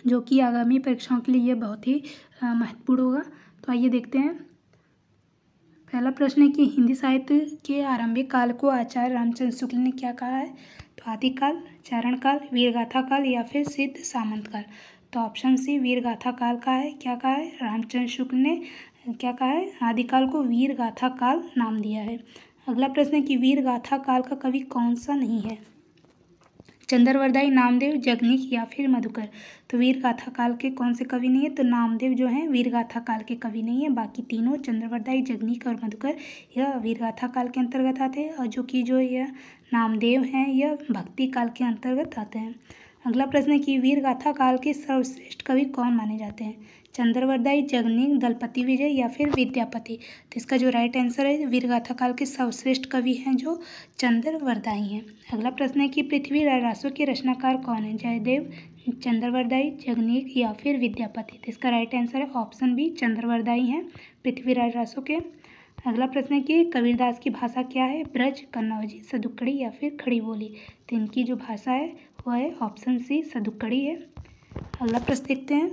जो कि आगामी परीक्षाओं के लिए ये बहुत ही महत्वपूर्ण होगा। तो आइए देखते हैं। पहला प्रश्न है कि हिंदी साहित्य के आरंभिक काल को आचार्य रामचंद्र शुक्ल ने क्या कहा है? तो आदिकाल, चारण काल, वीरगाथा काल या फिर सिद्ध सामंत काल। तो ऑप्शन सी वीरगाथा काल का है। क्या कहा है? रामचंद्र शुक्ल ने क्या कहा है? आदिकाल को वीरगाथा काल नाम दिया है। अगला प्रश्न है कि वीरगाथा काल का कवि कौन सा नहीं है? चंद्रवरदाई, नामदेव, जगनीक या फिर मधुकर। तो वीरगाथा काल के कौन से कवि नहीं है? तो नामदेव जो है वीरगाथा काल के कवि नहीं है। बाकी तीनों चंद्रवरदाई, जगनीक और मधुकर यह वीरगाथा काल के अंतर्गत आते हैं, और जो यह नामदेव हैं यह भक्ति काल के अंतर्गत आते हैं। अगला प्रश्न है कि वीरगाथा काल के सर्वश्रेष्ठ कवि कौन माने जाते हैं? चंद्रवरदाई, जगनीक, दलपति विजय या फिर विद्यापति। तो इसका जो राइट आंसर है, वीरगाथा काल के सर्वश्रेष्ठ कवि हैं जो चंद्रवरदाई हैं। अगला प्रश्न है कि पृथ्वी राजरासो के रचनाकार कौन है? जयदेव, चंद्रवरदाई, जगनीक या फिर विद्यापति। तो इसका राइट आंसर है ऑप्शन बी, चंद्रवरदाई हैं पृथ्वी राजरासो के। अगला प्रश्न है कि कबीरदास की भाषा क्या है? ब्रज, कन्नौजी, सदुक्कड़ी या फिर खड़ी बोली। तो इनकी जो भाषा है वह है ऑप्शन सी, सदुक्कड़ी है। अगला प्रश्न देखते हैं।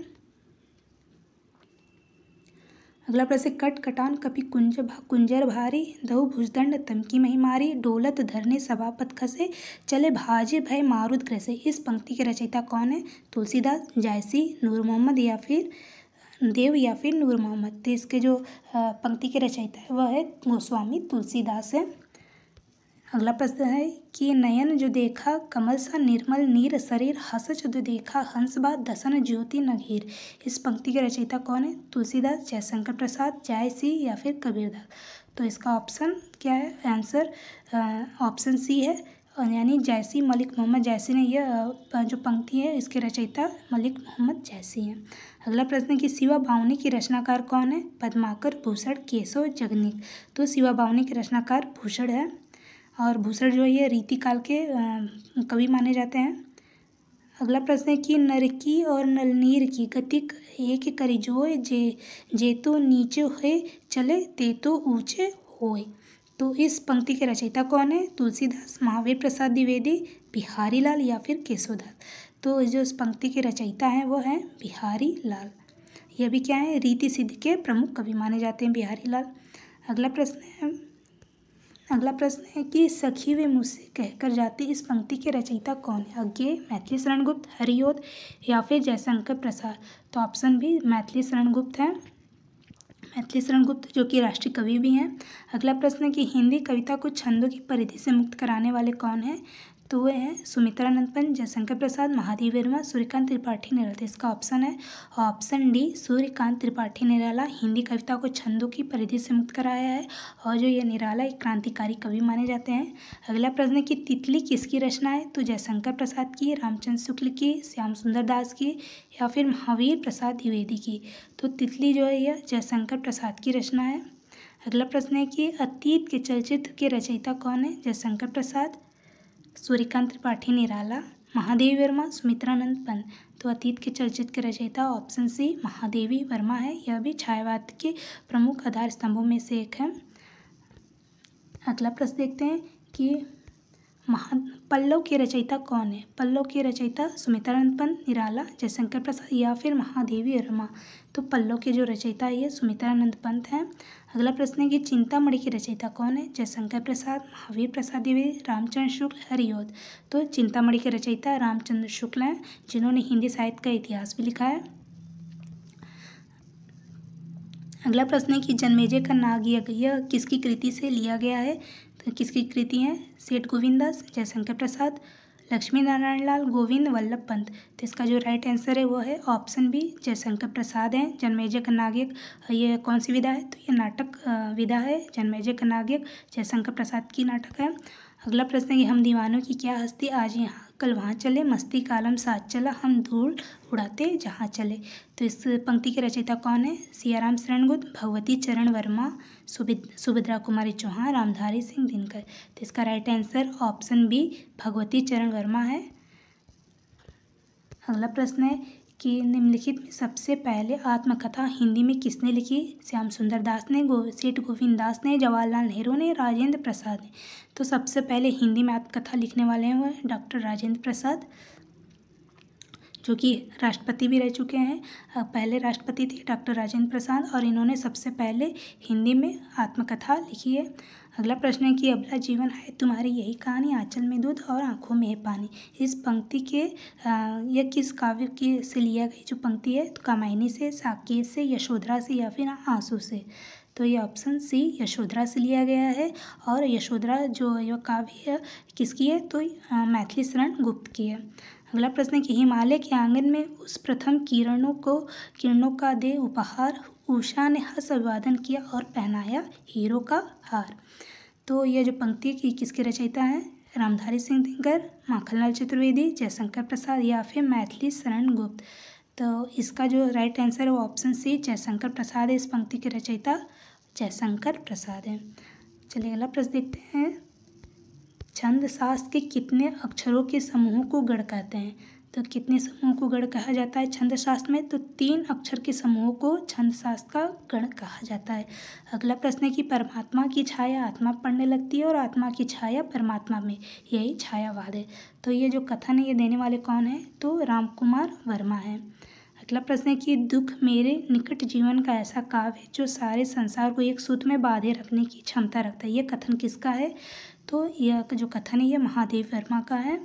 अगला प्रश्न, कट कटान कपि कुंजर भारी, दहु भुजदंड तमकी महिमारी, डोलत धरने सभापत खसे, चले भाजे भय मारुत ग्रसे। इस पंक्ति के रचयिता कौन है? तुलसीदास, जायसी, नूर मोहम्मद या फिर देव या फिर नूर मोहम्मद। तो इसके जो पंक्ति के रचयिता है वह है गोस्वामी तुलसीदास है। अगला प्रश्न है कि नयन जो देखा कमल सा निर्मल नीर शरीर, हसच जो देखा हंस बा दसन ज्योति नघीर। इस पंक्ति के रचयिता कौन है? तुलसीदास, जयशंकर प्रसाद, जायसी या फिर कबीरदास। तो इसका ऑप्शन क्या है? आंसर ऑप्शन सी है, यानी जायसी, मलिक मोहम्मद जायसी ने यह जो पंक्ति है इसके रचयिता मलिक मोहम्मद जायसी हैं। अगला प्रश्न कि शिवा बावनी की रचनाकार कौन है? पद्माकर, भूषण, केशव, जगनीक। तो शिवा बावनी के रचनाकार भूषण है, और भूषण जो है ये रीतिकाल के कवि माने जाते हैं। अगला प्रश्न है कि नरकी और नलनीर की गतिक एक करी जोय, जे तो नीचे होए चले ते तो ऊंचे होए। तो इस पंक्ति के रचयिता कौन है? तुलसीदास, महावीर प्रसाद द्विवेदी, बिहारी लाल या फिर केशवदास। तो जो इस पंक्ति के रचयिता हैं वो हैं बिहारी लाल। यह भी क्या है? रीति सिद्ध के प्रमुख कवि माने जाते हैं बिहारी लाल। अगला प्रश्न है कि सखी वे मुझसे कहकर जाते, इस पंक्ति के रचयिता कौन है? अज्ञेय, मैथिली शरण गुप्त, हरिओद या फिर जयशंकर प्रसाद। तो ऑप्शन बी, मैथिली शरण गुप्त है। मैथिली शरण गुप्त जो कि राष्ट्रीय कवि भी हैं। अगला प्रश्न है कि हिंदी कविता को छंदों की परिधि से मुक्त कराने वाले कौन हैं? तो वे हैं सुमित्रानंद पंत, जयशंकर प्रसाद, महादेव वर्मा, सूर्यकांत त्रिपाठी निराला। इसका ऑप्शन है ऑप्शन डी, सूर्यकांत त्रिपाठी निराला हिंदी कविता को छंदों की परिधि से मुक्त कराया है, और जो ये निराला एक क्रांतिकारी कवि माने जाते हैं। अगला प्रश्न है कि तितली किसकी रचना है? तो जयशंकर प्रसाद की, रामचंद्र शुक्ल की, श्याम सुंदर दास की या फिर महावीर प्रसाद द्विवेदी की। तो तितली जो है यह जयशंकर प्रसाद की रचना है। अगला प्रश्न है कि अतीत के चलचित्र के रचयिता कौन है? जयशंकर प्रसाद, सूर्यकांत त्रिपाठी निराला, महादेवी वर्मा, सुमित्रानंद पंत। तो अतीत के चलचित्र के रचयिता ऑप्शन सी महादेवी वर्मा है। यह भी छायावाद के प्रमुख आधार स्तंभों में से एक है। अगला प्रश्न देखते हैं कि पल्लव के रचयिता कौन है? पल्लव के रचयिता सुमित्रानंद पंत, निराला, जयशंकर प्रसाद या फिर महादेवी वर्मा। तो पल्लव के जो रचयिता है ये सुमित्रानंद पंत हैं। अगला प्रश्न है कि चिंतामणि के रचयिता कौन है? जयशंकर प्रसाद, महावीर प्रसाद द्विवेदी, रामचंद्र शुक्ल, हरिओद। तो चिंतामणि के रचयिता रामचंद्र शुक्ल हैं, जिन्होंने हिंदी साहित्य का इतिहास भी लिखा है। अगला प्रश्न है कि जन्मेजय का नाग यज्ञ यह किसकी कृति से लिया गया है? तो किसकी कृति है? सेठ गोविंददास, जयशंकर प्रसाद, लक्ष्मी नारायण लाल, गोविंद वल्लभ पंत। तो इसका जो राइट आंसर है वो है ऑप्शन बी, जयशंकर प्रसाद हैं। जन्मेजय का नाग यज्ञ ये कौन सी विधा है? तो ये नाटक विधा है। जन्मेजय का नाग यज्ञ जयशंकर प्रसाद की नाटक है। अगला प्रश्न है कि हम दीवानों की क्या हस्ती, आज यहाँ कल वहाँ चले, मस्ती का आलम साथ चला, हम धूल उड़ाते जहाँ चले। तो इस पंक्ति के रचयिता कौन है? सियाराम शरण गुप्त, भगवती चरण वर्मा, सुभद्रा कुमारी चौहान, रामधारी सिंह दिनकर। तो इसका right answer option B Bhagwati Charan Verma है। अगला प्रश्न है कि निम्नलिखित में सबसे पहले आत्मकथा हिंदी में किसने लिखी? श्याम सुंदर दास ने, सेठ गोविंद दास ने, जवाहरलाल नेहरू ने, राजेंद्र प्रसाद ने। तो सबसे पहले हिंदी में आत्मकथा लिखने वाले हैं वह डॉक्टर राजेंद्र प्रसाद, जो कि राष्ट्रपति भी रह चुके हैं। पहले राष्ट्रपति थे डॉक्टर राजेंद्र प्रसाद, और इन्होंने सबसे पहले हिंदी में आत्मकथा लिखी है। अगला प्रश्न है कि अबला जीवन है तुम्हारी यही कहानी, आंचल में दूध और आंखों में है पानी। इस पंक्ति के यह किस काव्य की से लिया गई जो पंक्ति है? तो कामायनी से, साकेत से, यशोधरा से या फिर आंसू से? तो ये ऑप्शन सी यशोधरा से लिया गया है। और यशोधरा जो यह काव्य है किसकी है? तो मैथिली शरण गुप्त की है। अगला प्रश्न है कि हिमालय के आंगन में उस प्रथम किरणों का दे उपहार, उषा ने हंस अभिवादन किया और पहनाया हीरो का हार। तो यह जो पंक्ति की किसके रचयिता हैं? रामधारी सिंह दिनकर, माखनलाल चतुर्वेदी, जयशंकर प्रसाद या फिर मैथिली शरण गुप्त। तो इसका जो राइट आंसर है वो ऑप्शन सी जयशंकर प्रसाद है। इस पंक्ति के रचयिता जयशंकर प्रसाद है। चलिए अगला प्रश्न देखते हैं। छंद शास्त्र के कितने अक्षरों के समूह को गढ़ कहते हैं? तो कितने समूह को गढ़ कहा जाता है छंद शास्त्र में? तो 3 अक्षर के समूह को छंद शास्त्र का गढ़ कहा जाता है। अगला प्रश्न है कि परमात्मा की छाया आत्मा पड़ने लगती है और आत्मा की छाया परमात्मा में, यही छायावाद है। तो ये जो कथन है ये देने वाले कौन है? तो रामकुमार वर्मा है। अगला प्रश्न है कि दुख मेरे निकट जीवन का ऐसा काव्य है जो सारे संसार को एक सूत्र में बांधे रखने की क्षमता रखता है। ये कथन किसका है? तो यह जो कथन है ये महादेव वर्मा का है।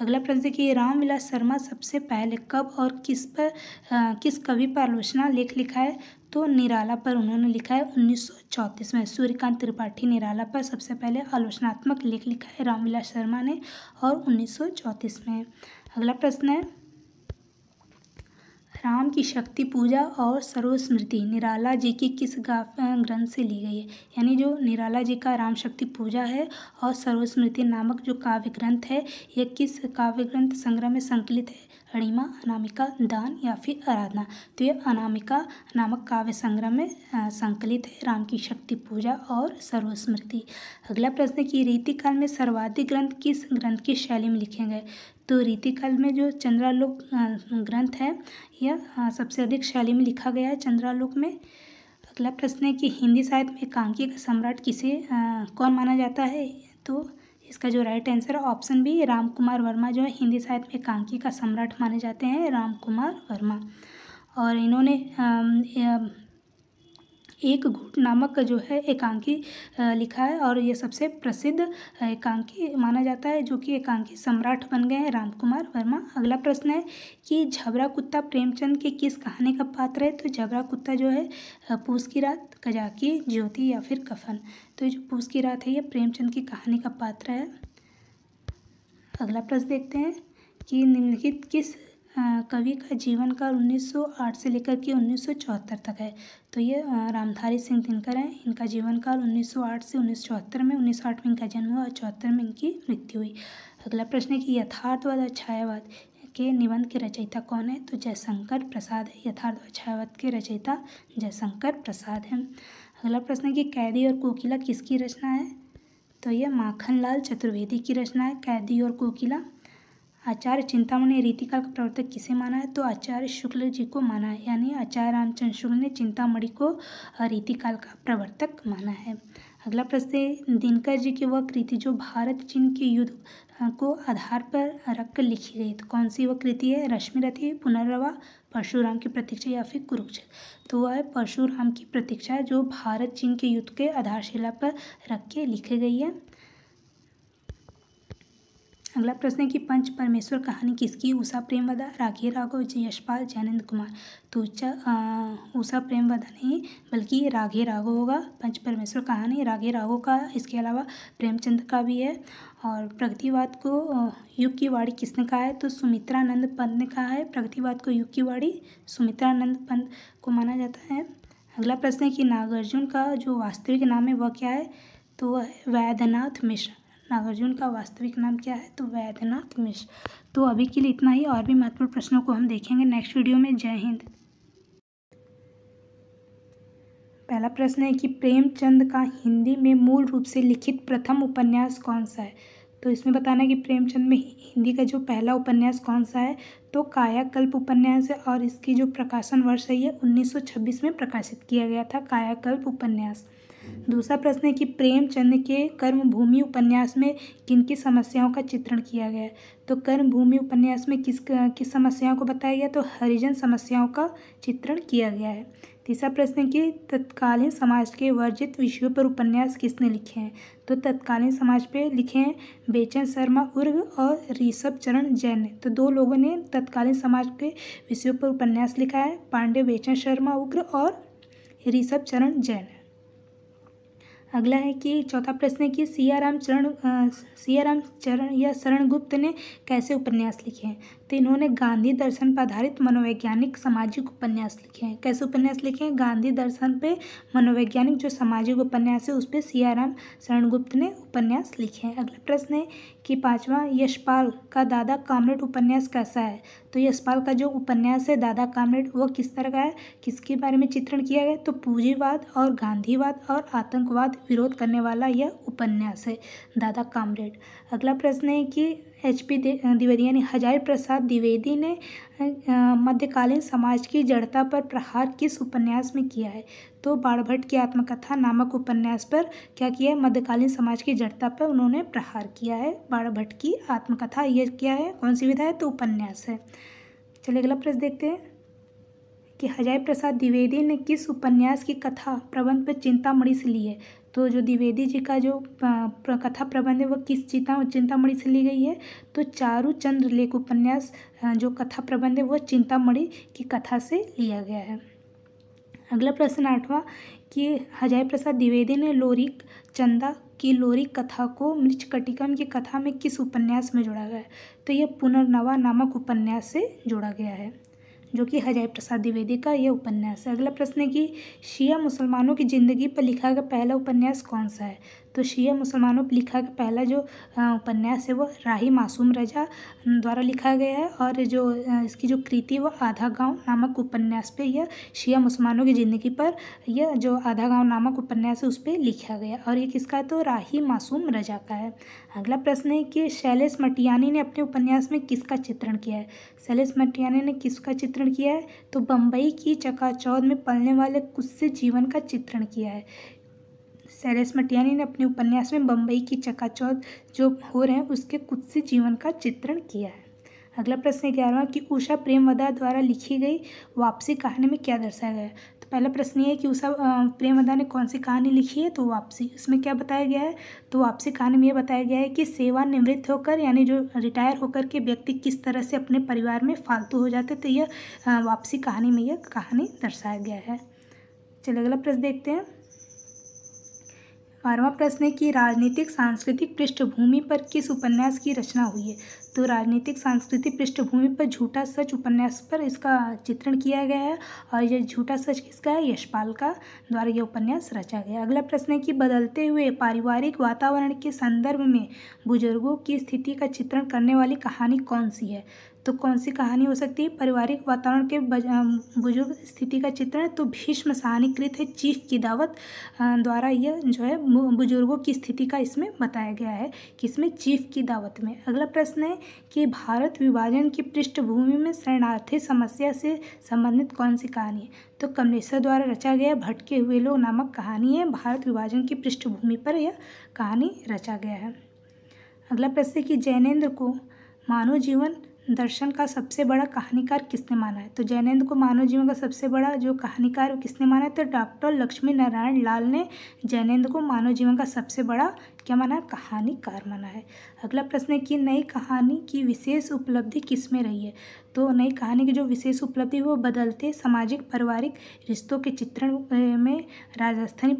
अगला प्रश्न है कि रामविलास शर्मा सबसे पहले कब और किस कवि पर आलोचना लेख लिखा है? तो निराला पर उन्होंने लिखा है 1934 में। सूर्यकांत त्रिपाठी निराला पर सबसे पहले आलोचनात्मक लेख लिखा है रामविलास शर्मा ने, और 1934 में। अगला प्रश्न है राम की शक्ति पूजा और सर्वस्मृति निराला जी की किस ग्रंथ से ली गई है? यानी जो निराला जी का राम शक्ति पूजा है और सर्वस्मृति नामक जो काव्य ग्रंथ है यह किस काव्य ग्रंथ संग्रह में संकलित है? अणिमा, अनामिका, दान या फिर आराधना? तो ये अनामिका नामक काव्य संग्रह में संकलित है राम की शक्ति पूजा और सर्वस्मृति। अगला प्रश्न है कि रीतिकाल में सर्वाधिक ग्रंथ किस ग्रंथ की शैली में लिखे गए? तो रीतिकाल में जो चंद्रालोक ग्रंथ है यह सबसे अधिक शैली में लिखा गया है चंद्रालोक में। अगला प्रश्न है कि हिंदी साहित्य में एकांकी का सम्राट कौन माना जाता है? तो इसका जो राइट आंसर है ऑप्शन बी रामकुमार वर्मा जो है हिंदी साहित्य में एकांकी का सम्राट माने जाते हैं, रामकुमार वर्मा। और इन्होंने एक घूट नामक जो है एकांकी लिखा है और ये सबसे प्रसिद्ध एकांकी माना जाता है जो कि एकांकी सम्राट बन गए हैं रामकुमार वर्मा। अगला प्रश्न है कि झबरा कुत्ता प्रेमचंद के किस कहानी का पात्र है? तो झबरा कुत्ता जो है पूस की रात, कजाकी, ज्योति या फिर कफन। तो ये जो पूस की रात है ये प्रेमचंद की कहानी का पात्र है। अगला प्रश्न देखते हैं कि निम्नलिखित किस कवि का जीवन काल 1908 से लेकर के 1974 तक है? तो ये रामधारी सिंह दिनकर हैं। इनका जीवन काल 1908 से 1974 में, 1908 में इनका जन्म हुआ और 74 में इनकी मृत्यु हुई। अगला प्रश्न है कि यथार्थवाद और छायावाद के निबंध के रचयिता कौन है? तो जयशंकर प्रसाद है। यथार्थ और छायावाद के रचयिता जयशंकर प्रसाद हैं। अगला प्रश्न है कि कैदी और कोकिला किसकी रचना है? तो ये माखनलाल चतुर्वेदी की रचना है कैदी और कोकिला। आचार्य चिंतामणि रीतिकाल का प्रवर्तक किसे माना है? तो आचार्य शुक्ल जी को माना है, यानी आचार्य रामचंद्र शुक्ल ने चिंतामणि को रीतिकाल का प्रवर्तक माना है। अगला प्रश्न है दिनकर जी की वह कृति जो भारत चीन के युद्ध को आधार पर रखकर लिखी गई, तो कौन सी वह कृति है? रश्मिरथी, पुनर्रवा, परशुराम की प्रतीक्षा या फिर कुरुक्षेत्र? तो वह है परशुराम की प्रतीक्षा जो भारत चीन के युद्ध के आधारशिला पर रख के लिखी गई है। अगला प्रश्न है कि पंच परमेश्वर कहानी किसकी? उषा प्रेमवदा, राघे राघव, यशपाल, जयनंद कुमार। तो उषा प्रेमवदा नहीं बल्कि राघे राघव होगा। पंच परमेश्वर कहानी राघे राघव का, इसके अलावा प्रेमचंद का भी है। और प्रगतिवाद को युग की वाणी किसने कहा है? तो सुमित्रानंद पंत ने कहा है। प्रगतिवाद को युग की वाणी सुमित्रानंद पंत को माना जाता है। अगला प्रश्न है कि नागार्जुन का जो वास्तविक नाम है वह क्या है? तो वह है वैद्यनाथ मिश्र। नागार्जुन का वास्तविक नाम क्या है? तो वैद्यनाथ मिश्र। तो अभी के लिए इतना ही, और भी महत्वपूर्ण प्रश्नों को हम देखेंगे नेक्स्ट वीडियो में। जय हिंद। पहला प्रश्न है कि प्रेमचंद का हिंदी में मूल रूप से लिखित प्रथम उपन्यास कौन सा है? तो इसमें बताना है कि प्रेमचंद में हिंदी का जो पहला उपन्यास कौन सा है? तो कायाकल्प उपन्यास है, और इसकी जो प्रकाशन वर्ष है ये 1926 में प्रकाशित किया गया था कायाकल्प उपन्यास। दूसरा प्रश्न है कि प्रेमचंद के कर्मभूमि उपन्यास में किन की समस्याओं का चित्रण किया गया है। तो कर्मभूमि उपन्यास में किस समस्याओं को बताया गया, तो हरिजन समस्याओं का चित्रण किया गया है। तीसरा प्रश्न है कि तत्कालीन समाज के वर्जित विषयों पर उपन्यास किसने लिखे हैं। तो तत्कालीन समाज पे लिखे हैं बेचन शर्मा उर्ग और ऋषभ चरण जैन ने। तो दो लोगों ने तत्कालीन समाज के विषयों पर उपन्यास लिखा है, पांडे बेचन शर्मा उग्र और ऋषभ चरण जैन। अगला है कि चौथा प्रश्न है कि सियाराम चरण या शरण गुप्त ने कैसे उपन्यास लिखे हैं। तो इन्होंने गांधी दर्शन पर आधारित मनोवैज्ञानिक सामाजिक उपन्यास लिखे हैं। कैसे उपन्यास लिखे हैं, गांधी दर्शन पे मनोवैज्ञानिक जो सामाजिक उपन्यास है उस पर सियाराम शरण गुप्त ने उपन्यास लिखे हैं। अगला प्रश्न है कि पांचवा, यशपाल का दादा कामरेड उपन्यास कैसा है। तो यशपाल का जो उपन्यास है दादा कामरेड वो किस तरह का है, किसके बारे में चित्रण किया गया, तो पूंजीवाद और गांधीवाद और आतंकवाद विरोध करने वाला यह उपन्यास है दादा कामरेड। अगला प्रश्न है कि HP द्विवेदी यानी हजारी प्रसाद द्विवेदी ने मध्यकालीन समाज की जड़ता पर प्रहार किस उपन्यास में किया है। तो बाणभट्ट की आत्मकथा नामक उपन्यास पर क्या किया है, मध्यकालीन समाज की जड़ता पर उन्होंने प्रहार किया है। बाणभट्ट की आत्मकथा ये क्या है, कौन सी विधा है, तो उपन्यास है। चलिए अगला प्रश्न देखते हैं कि हजारी प्रसाद द्विवेदी ने किस उपन्यास की कथा प्रबंध पर चिंतामणि से ली है। तो जो द्विवेदी जी का जो कथा प्रबंध है वो किस चिंतामणि से ली गई है। तो चारू चंद्र लेख उपन्यास जो कथा प्रबंध है वो चिंतामणि की कथा से लिया गया है। अगला प्रश्न आठवां कि हजारी प्रसाद द्विवेदी ने लोरिक चंदा की लोरिक कथा को मृच्छकटिकम की कथा में किस उपन्यास में जोड़ा गया है। तो यह पुनर्नवा नामक उपन्यास से जोड़ा गया है, जो कि हजारी प्रसाद द्विवेदी का यह उपन्यास है। अगला प्रश्न है कि शिया मुसलमानों की ज़िंदगी पर लिखा गया पहला उपन्यास कौन सा है। तो शिया मुसलमानों पर लिखा गया पहला जो उपन्यास है वो राही मासूम रजा द्वारा लिखा गया है, और जो इसकी जो कृति वो आधा गांव नामक उपन्यास पे यह शिया मुसलमानों की ज़िंदगी पर यह जो आधा गांव नामक उपन्यास है उस पर लिखा गया, और ये किसका है, तो राही मासूम रजा का है। अगला प्रश्न है कि शैलेश मटियानी ने अपने उपन्यास में किसका चित्रण किया है। शैलेश मटियानी ने किसका चित्रण किया है, तो बम्बई की चकाचौंध में पलने वाले कुत्सित जीवन का चित्रण किया है। शैलेश मटियानी ने अपने उपन्यास में बम्बई की चकाचौंध जो हो रहे हैं उसके कुत्सित जीवन का चित्रण किया है। अगला प्रश्न 11वां कि उषा प्रेमवदा द्वारा लिखी गई वापसी कहानी में क्या दर्शाया गया है। तो पहला प्रश्न ये है कि उषा प्रेमवदा ने कौन सी कहानी लिखी है, तो वापसी। इसमें क्या बताया गया है, तो वापसी कहानी में ये बताया गया है कि सेवानिवृत्त होकर यानी जो रिटायर होकर के व्यक्ति किस तरह से अपने परिवार में फालतू हो जाते, तो यह वापसी कहानी में यह कहानी दर्शाया गया है। चलिए अगला प्रश्न देखते हैं। 12वां प्रश्न है कि राजनीतिक सांस्कृतिक पृष्ठभूमि पर किस उपन्यास की रचना हुई है। तो राजनीतिक सांस्कृतिक पृष्ठभूमि पर झूठा सच उपन्यास पर इसका चित्रण किया गया है, और यह झूठा सच किसका है, यशपाल का द्वारा यह उपन्यास रचा गया। अगला प्रश्न है कि बदलते हुए पारिवारिक वातावरण के संदर्भ में बुजुर्गों की स्थिति का चित्रण करने वाली कहानी कौन सी है। तो कौन सी कहानी हो सकती है, पारिवारिक वातावरण के बुजुर्ग स्थिति का चित्रण, तो भीष्म साहनीकृत है चीफ की दावत द्वारा यह जो है बुजुर्गों की स्थिति का इसमें बताया गया है, किसमें, चीफ की दावत में। अगला प्रश्न है कि भारत विभाजन की पृष्ठभूमि में शरणार्थी समस्या से संबंधित कौन सी कहानी है। तो कमलेश्वर द्वारा रचा गया भटके हुए लोग नामक कहानी है, भारत विभाजन की पृष्ठभूमि पर यह कहानी रचा गया है। अगला प्रश्न है कि जैनेन्द्र को मानव जीवन दर्शन का सबसे बड़ा कहानीकार किसने माना है। तो जैनेन्द्र को मानव जीवन का सबसे बड़ा जो कहानीकार किसने माना है, तो डॉक्टर लक्ष्मी नारायण लाल ने जैनेन्द्र को मानव जीवन का सबसे बड़ा क्या माना है, कहानीकार माना है। अगला प्रश्न है कि नई कहानी की विशेष उपलब्धि किसमें रही है। तो नई कहानी की जो विशेष उपलब्धि वो बदलते सामाजिक पारिवारिक रिश्तों के चित्रण में राजस्थानी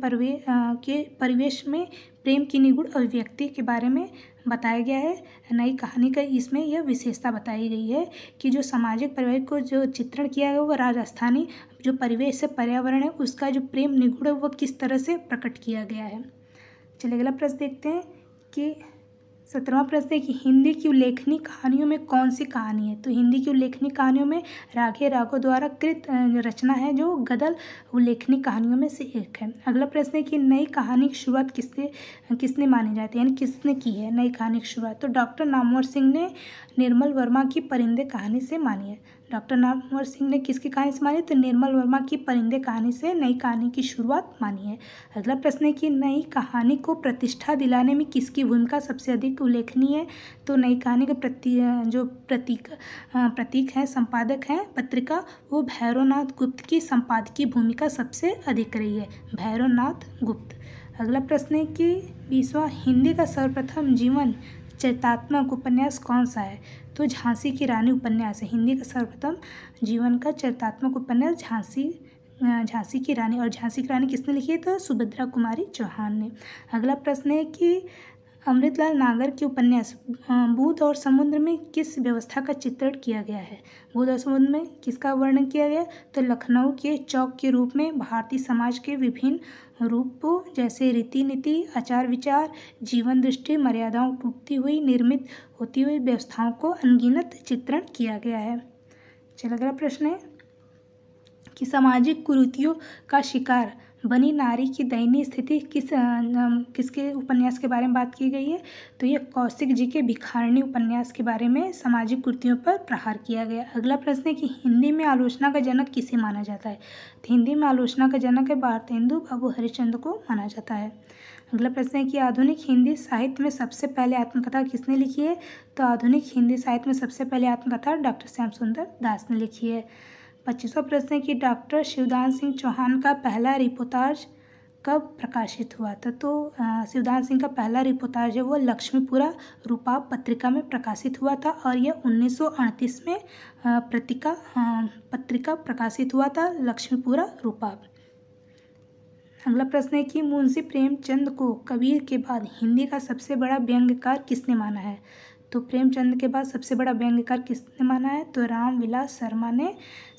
परिवेश में प्रेम की निगूढ़ अभिव्यक्ति के बारे में बताया गया है। नई कहानी का इसमें यह विशेषता बताई गई है कि जो सामाजिक पारिवारिक को जो चित्रण किया गया वो राजस्थानी जो परिवेश से पर्यावरण है उसका जो प्रेम निगूढ़ है वो किस तरह से प्रकट किया गया है। चलिए अगला प्रश्न देखते हैं कि 17वां प्रश्न है कि हिंदी की उल्लेखनीय कहानियों में कौन सी कहानी है। तो हिंदी की उल्लेखनीय कहानियों में राघे राघव द्वारा कृत रचना है जो गदल उल्लेखनीय कहानियों में से एक है। अगला प्रश्न है कि नई कहानी की शुरुआत किसने मानी जाती है, यानी किसने की है नई कहानी की शुरुआत। तो डॉक्टर नामवर सिंह ने निर्मल वर्मा की परिंदे कहानी से मानी है। डॉक्टर नामवर सिंह ने किसकी कहानी से मानी, तो निर्मल वर्मा की परिंदे कहानी से नई कहानी की शुरुआत मानी है। अगला प्रश्न है कि नई कहानी को प्रतिष्ठा दिलाने में किसकी भूमिका सबसे अधिक उल्लेखनीय है, तो नई कहानी के प्रतीक हैं, संपादक हैं पत्रिका, वो भैरवनाथ गुप्त की संपादकीय भूमिका सबसे अधिक रही है, भैरवनाथ गुप्त। अगला प्रश्न है कि 20वां हिंदी का सर्वप्रथम जीवन चरितात्मक उपन्यास कौन सा है, तो झांसी की रानी उपन्यास है। हिंदी का सर्वप्रथम जीवन का चरितात्मक उपन्यास झांसी की रानी, और झांसी की रानी किसने लिखी है, तो सुभद्रा कुमारी चौहान ने। अगला प्रश्न है कि अमृतलाल नागर के उपन्यास बूंद और समुद्र में किस व्यवस्था का चित्रण किया गया है, बूंद और समुद्र में किसका वर्णन किया गया, तो लखनऊ के चौक के रूप में भारतीय समाज के विभिन्न रूपों जैसे रीति नीति, आचार विचार, जीवन दृष्टि, मर्यादाओं टूटती हुई, निर्मित होती हुई व्यवस्थाओं को अनगिनत चित्रण किया गया है। चलिए अगला प्रश्न है कि सामाजिक कुरीतियों का शिकार बनी नारी की दयनीय स्थिति किसके उपन्यास के बारे में बात की गई है, तो ये कौशिक जी के भिखारिणी उपन्यास के बारे में सामाजिक कुरीतियों पर प्रहार किया गया। अगला प्रश्न है कि हिंदी में आलोचना का जनक किसे माना जाता है, तो हिंदी में आलोचना का जनक है भारतेंदु बाबू हरिश्चंद्र को माना जाता है। अगला प्रश्न है कि आधुनिक हिंदी साहित्य में सबसे पहले आत्मकथा किसने लिखी है, तो आधुनिक हिंदी साहित्य में सबसे पहले आत्मकथा डॉक्टर श्याम सुंदर दास ने लिखी है। 25वां प्रश्न है कि डॉक्टर शिवदान सिंह चौहान का पहला रिपोर्टाज कब प्रकाशित हुआ था, तो शिवदान सिंह का पहला रिपोर्टाज है वो लक्ष्मीपुरा रूपाब पत्रिका में प्रकाशित हुआ था, और यह 1938 में पत्रिका प्रकाशित हुआ था, लक्ष्मीपुरा रूपाब। अगला प्रश्न है कि मुंशी प्रेमचंद को कबीर के बाद हिंदी का सबसे बड़ा व्यंग्यकार किसने माना है, तो प्रेमचंद के बाद सबसे बड़ा व्यंग्यकार किसने माना है, तो रामविलास शर्मा ने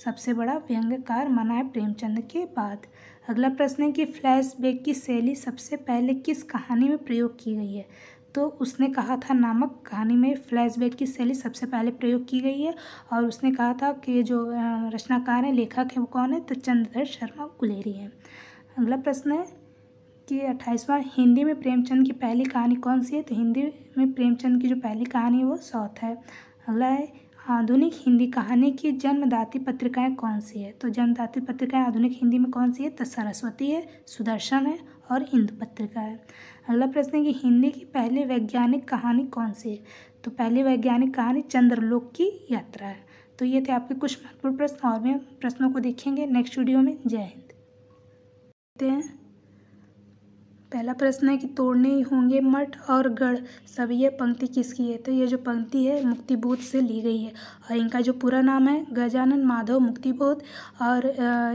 सबसे बड़ा व्यंग्यकार माना है प्रेमचंद के बाद। अगला प्रश्न है कि फ्लैशबैक की शैली सबसे पहले किस कहानी में प्रयोग की गई है, तो उसने कहा था नामक कहानी में फ्लैशबैक की शैली सबसे पहले प्रयोग की गई है, और उसने कहा था कि जो रचनाकार हैं, लेखक हैं, वो कौन है, तो चंद्रधर शर्मा गुलेरी हैं। अगला प्रश्न है कि 28वां हिंदी में प्रेमचंद की पहली कहानी कौन सी है, तो हिंदी में प्रेमचंद की जो पहली कहानी है वो सौत है। अगला है आधुनिक हिंदी कहानी की जन्मदात्री पत्रिकाएं कौन सी है, तो जन्मदात्री पत्रिकाएं आधुनिक हिंदी में कौन सी है, तो सरस्वती है, सुदर्शन है और इंदु पत्रिका है। अगला प्रश्न है कि हिंदी की पहली वैज्ञानिक कहानी कौन सी है, तो पहली वैज्ञानिक कहानी चंद्रलोक की यात्रा है। तो ये थे आपके कुछ महत्वपूर्ण प्रश्न, और भी प्रश्नों को देखेंगे नेक्स्ट वीडियो में। जय हिंद। पहला प्रश्न है कि तोड़ने ही होंगे मठ और गढ़ सब, ये पंक्ति किसकी है, तो ये जो पंक्ति है मुक्तिबोध से ली गई है, और इनका जो पूरा नाम है गजानन माधव मुक्तिबोध, और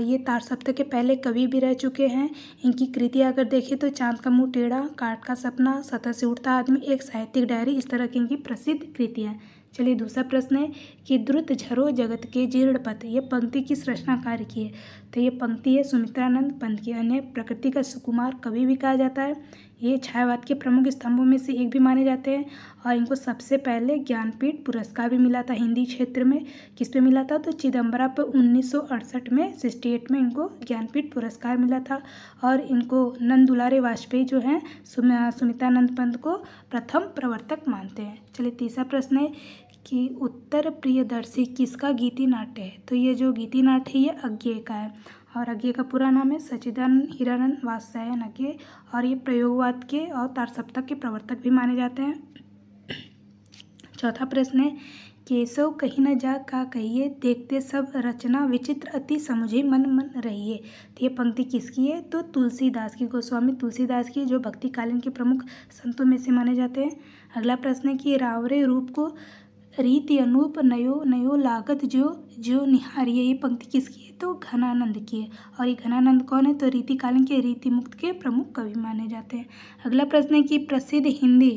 ये तार सप्तक के पहले कवि भी रह चुके हैं। इनकी कृतियाँ अगर देखें तो चांद का मुँह टेढ़ा, काठ का सपना, सतह से उठता आदमी, एक साहित्यिक डायरी, इस तरह की इनकी प्रसिद्ध कृतियाँ। चलिए दूसरा प्रश्न है कि द्रुत झरो जगत के जीर्ण पथ, ये पंक्ति किस रचनाकार की है, तो ये पंक्ति है सुमित्रानंद पंत की। अन्य प्रकृति का सुकुमार कवि भी कहा जाता है। ये छायावाद के प्रमुख स्तंभों में से एक भी माने जाते हैं, और इनको सबसे पहले ज्ञानपीठ पुरस्कार भी मिला था हिंदी क्षेत्र में। किस पे मिला था, तो चिदम्बरा पर 1968 में 68 में इनको ज्ञानपीठ पुरस्कार मिला था, और इनको नंद दुलारे वाजपेयी जो हैं सुमित्रानंद पंत को प्रथम प्रवर्तक मानते हैं। चलिए तीसरा प्रश्न है कि उत्तर प्रियदर्शी किसका गीति नाट्य है, तो ये जो गीति नाट्य है ये अज्ञेय का है, और अज्ञेय का पूरा नाम है सच्चिदानंद हिरानंद वात्स्यायन अज्ञेय, और ये प्रयोगवाद के और तार सप्तक के प्रवर्तक भी माने जाते हैं। चौथा प्रश्न है केशव कहीं न जा का कहिए, देखते सब रचना विचित्र अति समुझे मन मन रहिए, तो ये पंक्ति किसकी है, तो तुलसीदास की, गोस्वामी तुलसीदास की, जो भक्तिकालीन के प्रमुख संतों में से माने जाते हैं। अगला प्रश्न है कि रावरे रूप को रीति अनूप नयो नयो लागत जो निहारिये, ये पंक्ति किसकी है, तो घनानंद की है, और ये घनानंद कौन है, तो रीतिकालीन के रीति मुक्त के प्रमुख कवि माने जाते हैं। अगला प्रश्न है कि प्रसिद्ध हिंदी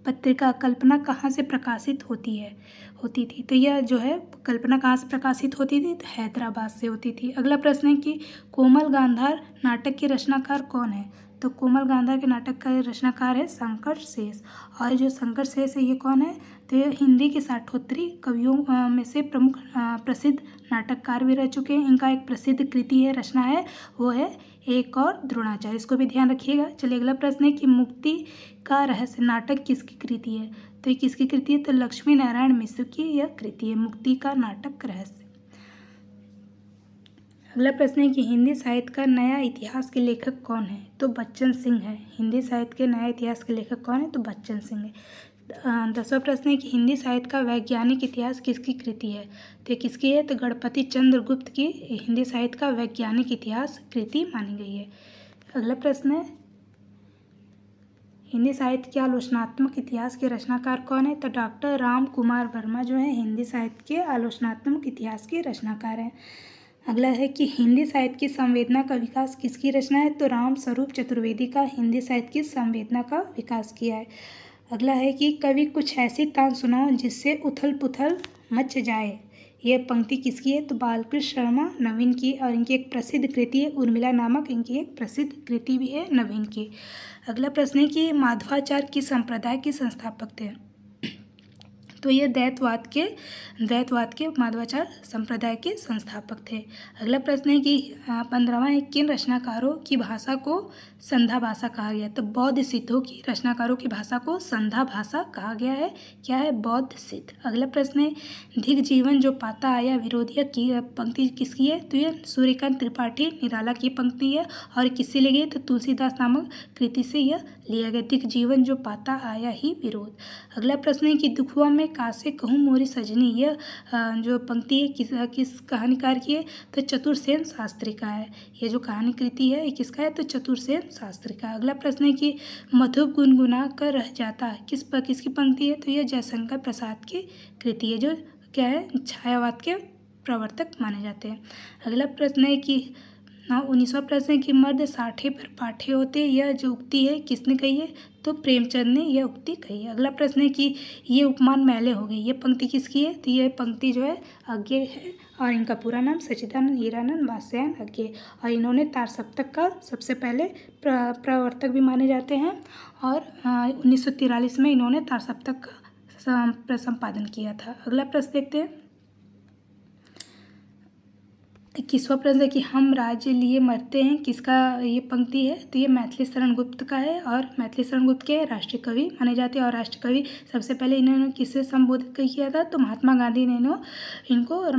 पत्रिका कल्पना कहाँ से प्रकाशित होती थी, तो यह जो है कल्पना कहाँ से प्रकाशित होती थी, तो हैदराबाद से होती थी। अगला प्रश्न है कि कोमल गांधार नाटक के रचनाकार कौन है, तो कोमल गांधार के नाटक का रचनाकार है शंकर शेष, और जो शंकर शेष है ये कौन है, तो ये हिंदी के साठोत्तरी कवियों में से प्रमुख प्रसिद्ध नाटककार भी रह चुके हैं। इनका एक प्रसिद्ध कृति है, रचना है, वो है एक और द्रोणाचार्य, इसको भी ध्यान रखिएगा। चलिए अगला प्रश्न है कि मुक्ति का रहस्य नाटक किसकी कृति है, तो ये किसकी कृति है, तो लक्ष्मी नारायण मिश्र की यह कृति है, मुक्ति का नाटक रहस्य। अगला प्रश्न है कि हिंदी साहित्य का नया इतिहास के लेखक कौन है? तो बच्चन सिंह है। हिंदी साहित्य के नया इतिहास के लेखक कौन है? तो बच्चन सिंह है। 10वां प्रश्न है कि हिंदी साहित्य का वैज्ञानिक इतिहास किसकी कृति है? तो किसकी है? तो गणपति चंद्र गुप्त की हिंदी साहित्य का वैज्ञानिक इतिहास कृति मानी गई है। अगला प्रश्न है हिंदी साहित्य के आलोचनात्मक इतिहास के रचनाकार कौन है? तो डॉक्टर राम कुमार वर्मा जो है हिंदी साहित्य के आलोचनात्मक इतिहास के रचनाकार हैं। अगला है कि हिंदी साहित्य की संवेदना का विकास किसकी रचना है? तो राम स्वरूप चतुर्वेदी का हिंदी साहित्य की संवेदना का विकास किया है। अगला है कि कवि कुछ ऐसी तान सुनाओ जिससे उथल पुथल मच जाए। यह पंक्ति किसकी है? तो बालकृष्ण शर्मा नवीन की, और इनकी एक प्रसिद्ध कृति है उर्मिला नामक, इनकी एक प्रसिद्ध कृति भी है नवीन की। अगला प्रश्न है कि माधवाचार्य किस संप्रदाय के संस्थापक थे? तो ये द्वैतवाद के माधवाचार्य संप्रदाय के संस्थापक थे। अगला प्रश्न है कि 15वां है किन रचनाकारों की भाषा को संधा भाषा कहा गया है? तो बौद्ध सिद्धों की रचनाकारों की भाषा को संधा भाषा कहा गया है। क्या है? बौद्ध सिद्ध। अगला प्रश्न है धिक जीवन जो पाता आया विरोधिया की पंक्ति किसकी है? तो ये सूर्यकांत त्रिपाठी निराला की पंक्ति है, और किससे ली गई? तो तुलसीदास नामक कृति से यह लिया गया। धिक जीवन जो पाता आया ही विरोध। अगला प्रश्न है कि दुखुआ में कासे कहूँ मोरी सजनी, यह जो पंक्ति है किस कहानीकार की है? तो चतुरसेन शास्त्री का है। ये जो कहानी कृति है ये किसका है? तो चतुरसेन शास्त्री का। अगला प्रश्न है कि मधु गुनगुना कर रह जाता किसकी पंक्ति है? तो यह जयशंकर प्रसाद की कृति है, जो क्या है? छायावाद के प्रवर्तक माने जाते हैं। अगला प्रश्न है कि 19वां प्रश्न है कि मर्द साठे पर पाठे होते, यह जो उक्ति है किसने कही है? तो प्रेमचंद ने यह उक्ति कही है। अगला प्रश्न है कि ये उपमान मैले हो गई, ये पंक्ति किसकी है? तो यह पंक्ति जो है अज्ञेय है, और इनका पूरा नाम सच्चिदानंद हीरानंद वात्स्यायन अज्ञेय, और इन्होंने तार सप्तक का सबसे पहले प्रवर्तक भी माने जाते हैं, और 1943 में इन्होंने तार सप्तक का संपादन किया था। अगला प्रश्न देखते हैं 21वां प्रश्न है कि हम राज्य लिए मरते हैं, किसका ये पंक्ति है? तो ये मैथिली शरण गुप्त का है, और मैथिली शरण गुप्त के राष्ट्रीय कवि माने जाते हैं। और राष्ट्रीय कवि सबसे पहले इन्होंने किससे संबोधित किया था? तो महात्मा गांधी ने इनको और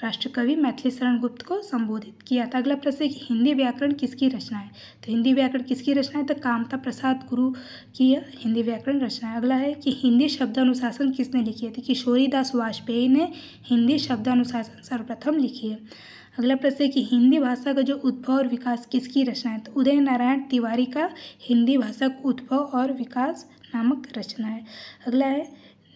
राष्ट्रीय कवि मैथिली शरण गुप्त को संबोधित किया था। अगला प्रश्न है कि हिंदी व्याकरण किसकी रचना है? तो हिंदी व्याकरण किसकी रचना है? तो कामता प्रसाद गुरु की हिंदी व्याकरण रचना है। अगला है कि हिंदी शब्दानुशासन किसने लिखी है? तो किशोरी दास वाजपेयी ने हिंदी शब्दानुशासन सर्वप्रथम लिखी है। अगला प्रश्न है कि हिंदी भाषा का जो उद्भव और विकास किसकी रचना है? तो उदय नारायण तिवारी का हिंदी भाषा का उद्भव और विकास नामक रचना है। अगला है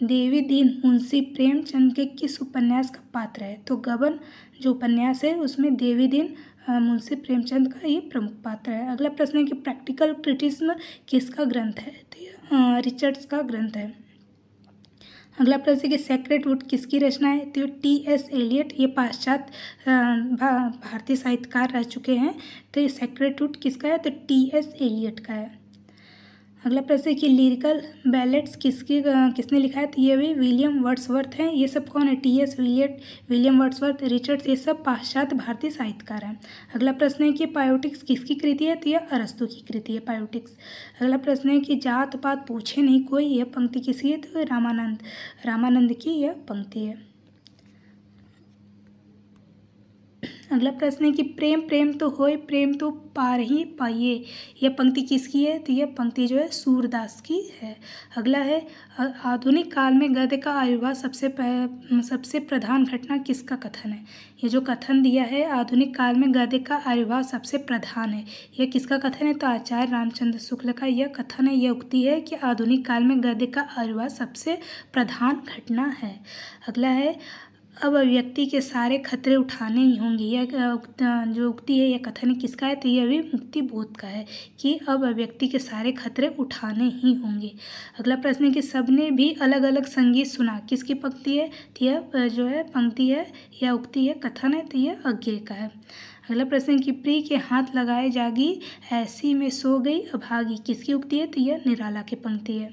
देवी दीन मुंशी प्रेमचंद के किस उपन्यास का पात्र है? तो गबन जो उपन्यास है उसमें देवी दीन मुंशी प्रेमचंद का ये प्रमुख पात्र है। अगला प्रश्न है कि प्रैक्टिकल क्रिटिसिज्म किसका ग्रंथ है? तो रिचर्ड्स का ग्रंथ है। अगला प्रश्न है कि सेक्रेड वुड किसकी रचना है? तो T.S. एलियट, ये पाश्चात्य भारतीय साहित्यकार रह चुके हैं। तो ये सेक्रेड वुड किसका है? तो T.S. एलियट का है। अगला प्रश्न है कि लिरिकल बैलेट्स किसने लिखा है? तो ये भी विलियम वर्ड्सवर्थ हैं। ये सब कौन है? T.S. Elliott, William Wordsworth, Richards, ये सब पाश्चात्य भारतीय साहित्यकार हैं। अगला प्रश्न है कि पायोटिक्स किसकी कृति है? तो यह अरस्तु की कृति है पायोटिक्स। अगला प्रश्न है कि जात पात पूछे नहीं कोई, यह पंक्ति किसकी है? तो रामानंद की यह पंक्ति है। अगला प्रश्न है कि प्रेम प्रेम तो होए प्रेम तो पार ही पाइए, यह पंक्ति किसकी है? तो यह पंक्ति जो है सूरदास की है। अगला है आधुनिक काल में गद्य का आविर्भाव सबसे प्रधान घटना किसका कथन है? ये जो कथन दिया है आधुनिक काल में गद्य का आविर्भाव सबसे प्रधान है, यह किसका कथन है? तो आचार्य रामचंद्र शुक्ल का यह कथन है। यह उक्ति है कि आधुनिक काल में गद्य का आविर्भाव सबसे प्रधान घटना है। अगला है अब व्यक्ति के सारे खतरे उठाने ही होंगे, यह जो उक्ति है यह कथन किसका है? तो यह भी मुक्ति बोध का है कि अब व्यक्ति के सारे खतरे उठाने ही होंगे। अगला प्रश्न है कि सबने भी अलग अलग संगीत सुना, किसकी पंक्ति है? तो यह जो है पंक्ति है यह उक्ति है कथन है, तो यह अज्ञेय का है। अगला प्रश्न है कि प्रिय के हाथ लगाए जागी ऐसी में सो गई अभागी, किसकी उक्ति है? तो यह निराला की पंक्ति है।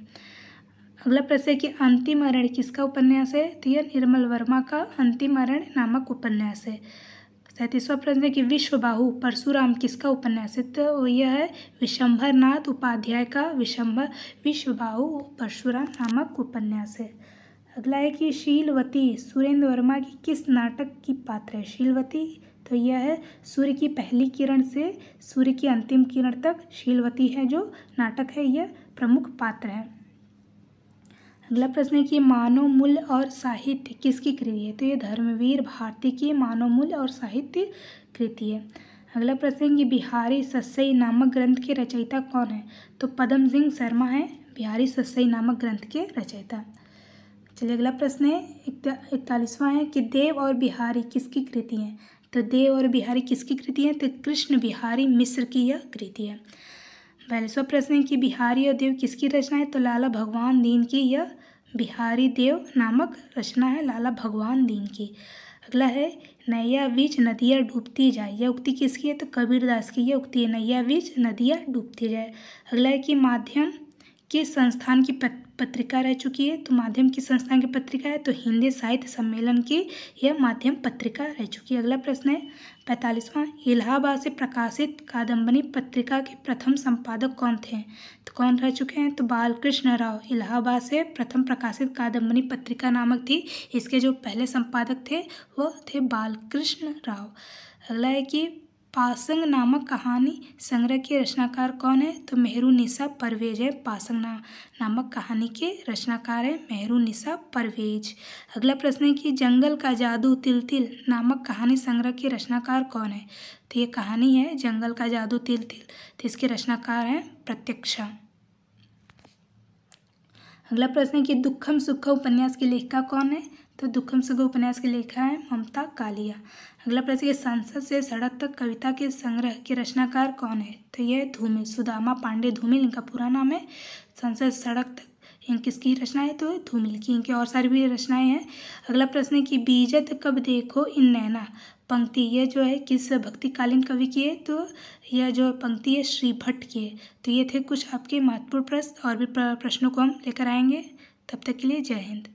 अगला प्रश्न है कि अंतिम अरण्य किसका उपन्यास है? तो यह निर्मल वर्मा का अंतिम अरण्य नामक उपन्यास है। 37वां प्रश्न है कि विश्वबाहु परशुराम किसका उपन्यास है? तो यह है विशंभर नाथ उपाध्याय का विश्वबाहु परशुराम नामक उपन्यास है। अगला है कि शीलवती सुरेंद्र वर्मा की किस नाटक की पात्र है? शीलवती तो यह है सूर्य की पहली किरण से सूर्य की अंतिम किरण तक शीलवती है जो नाटक है, यह प्रमुख पात्र है। अगला प्रश्न है कि मानव मूल्य और साहित्य किसकी कृति है? तो ये धर्मवीर भारती की मानव मूल्य और साहित्य कृति है। अगला प्रश्न है कि बिहारी सस्सई नामक ग्रंथ के रचयिता कौन है? तो पद्म सिंह शर्मा है बिहारी सस्सई नामक ग्रंथ के रचयिता। चलिए अगला प्रश्न है 41वां है कि देव और बिहारी किसकी कृति है? तो देव और बिहारी किसकी कृति है? तो कृष्ण बिहारी मिश्र की यह कृति है। 42वां प्रश्न है कि बिहारी और देव किसकी रचना है? तो लाला भगवान दीन की यह बिहारी देव नामक रचना है लाला भगवान दीन की। अगला है नैया बीच नदिया डूबती जाए, यह उक्ति किसकी है? तो कबीरदास की यह उक्ति है, नैया बीच नदिया डूबती जाए। अगला है कि माध्यम किस संस्थान की पत्रिका रह चुकी है? तो माध्यम किस संस्थान की पत्रिका है? तो हिंदी साहित्य सम्मेलन की यह माध्यम पत्रिका रह चुकी है। अगला प्रश्न है 45वां, इलाहाबाद से प्रकाशित कादम्बरी पत्रिका के प्रथम संपादक कौन थे? तो कौन रह चुके हैं? तो बालकृष्ण राव इलाहाबाद से प्रथम प्रकाशित कादम्बरी पत्रिका नामक थी, इसके जो पहले संपादक थे वो थे बालकृष्ण राव। अगला है कि पासंग नामक कहानी संग्रह के रचनाकार कौन है? तो मेहरुन्निसा परवेज है, पासंग नामक कहानी के रचनाकार है मेहरुन्निसा परवेज। अगला प्रश्न है कि जंगल का जादू तिल तिल नामक कहानी संग्रह के रचनाकार कौन है? तो ये कहानी है जंगल का जादू तिल तिल, तो इसके रचनाकार हैं प्रत्यक्षा। अगला प्रश्न है कि दुखम सुखम उपन्यास की लेखिका कौन है? तो दुखम सुखम उपन्यास की लेखिका है ममता कालिया। अगला प्रश्न है संसद से सड़क तक कविता के संग्रह के रचनाकार कौन है? तो यह धूमिल सुदामा पांडे धूमिल इनका पूरा नाम है। संसद से सड़क तक इन किसकी रचना है? तो धूमिल की, इनके और सारी भी रचनाएं हैं। अगला प्रश्न है कि बीजत कब देखो इन नैना पंक्ति यह जो है किस भक्तिकालीन कवि की है? तो यह जो पंक्ति है श्री भट्ट की है। तो ये थे कुछ आपके महत्वपूर्ण प्रश्न, और भी प्रश्नों को हम लेकर आएंगे। तब तक के लिए जय हिंद।